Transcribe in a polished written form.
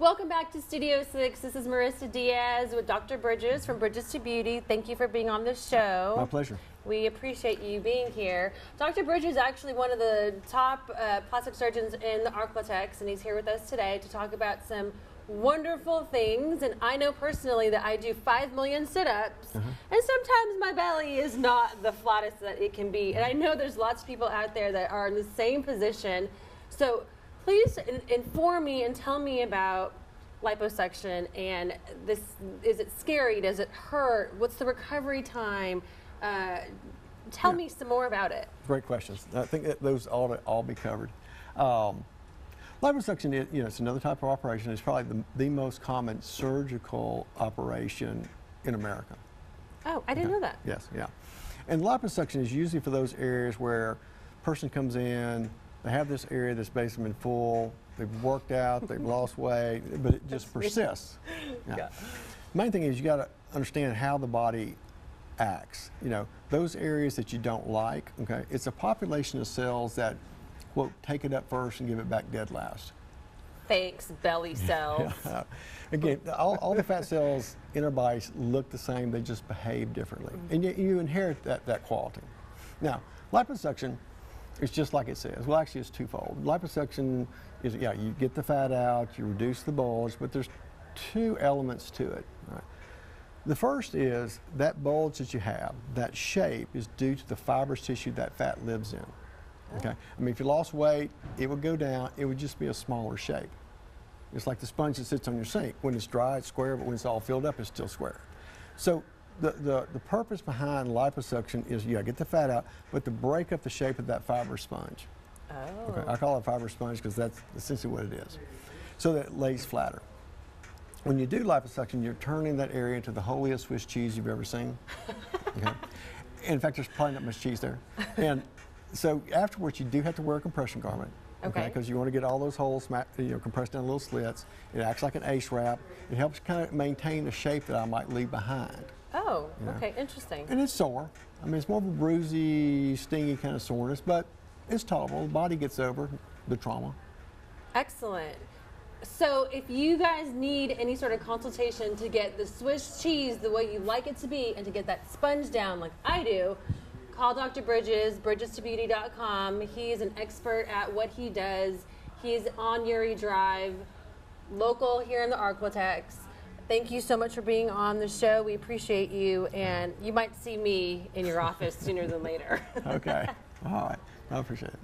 Welcome back to Studio 6. This is Marissa Diaz with Dr. Bridges from Bridges to Beauty. Thank you for being on the show. My pleasure. We appreciate you being here. Dr. Bridges is actually one of the top plastic surgeons in the Arklatex, and he's here with us today to talk about some wonderful things. And I know personally that I do 5 million sit-ups, and sometimes my belly is not the flattest that it can be. And I know there's lots of people out there that are in the same position. So please inform me and tell me about liposuction and this. Is it scary? Does it hurt? What's the recovery time? Tell me some more about it. Great questions. I think that those ought to all be covered. Liposuction is, it's another type of operation. It's probably the most common surgical operation in America. Oh, I didn't know that. Yes, yeah. And liposuction is usually for those areas where a person comes in, they have this area that's basically been full, they've worked out, they've lost weight, but it just persists. Yeah. Main thing is you got to understand how the body acts. Those areas that you don't like, okay, it's a population of cells that, quote, take it up first and give it back dead last. Thanks, belly cells. Again, all the fat cells in our bodies look the same, they just behave differently. And you inherit that quality. Now, liposuction is just like it says. Well, actually, it's twofold. Liposuction is, you get the fat out, you reduce the bulge, but there's two elements to it. Right? The first is that bulge that you have, that shape, is due to the fibrous tissue that fat lives in. Okay? I mean, if you lost weight, it would go down, it would just be a smaller shape. It's like the sponge that sits on your sink. When it's dry, it's square, but when it's all filled up, it's still square. So the purpose behind liposuction is, get the fat out, but to break up the shape of that fibrous sponge. Oh. Okay, I call it fibrous sponge because that's essentially what it is. So that it lays flatter. When you do liposuction, you're turning that area into the holiest Swiss cheese you've ever seen. Okay? In fact, there's probably not much cheese there. And so afterwards, you do have to wear a compression garment. Okay, because you want to get all those holes compressed down little slits. It acts like an ace wrap. It helps kind of maintain the shape that I might leave behind. Oh, okay, interesting. And it's sore. I mean, it's more of a bruisey, stingy kind of soreness, but it's tolerable. The body gets over the trauma. Excellent. So if you guys need any sort of consultation to get the Swiss cheese the way you like it to be and to get that sponge down like I do, call Dr. Bridges, bridgestobeauty.com. He is an expert at what he does. He's on Uri Drive, local here in the Arklatex. Thank you so much for being on the show. We appreciate you, and you might see me in your office sooner than later. Okay. All right. I appreciate it.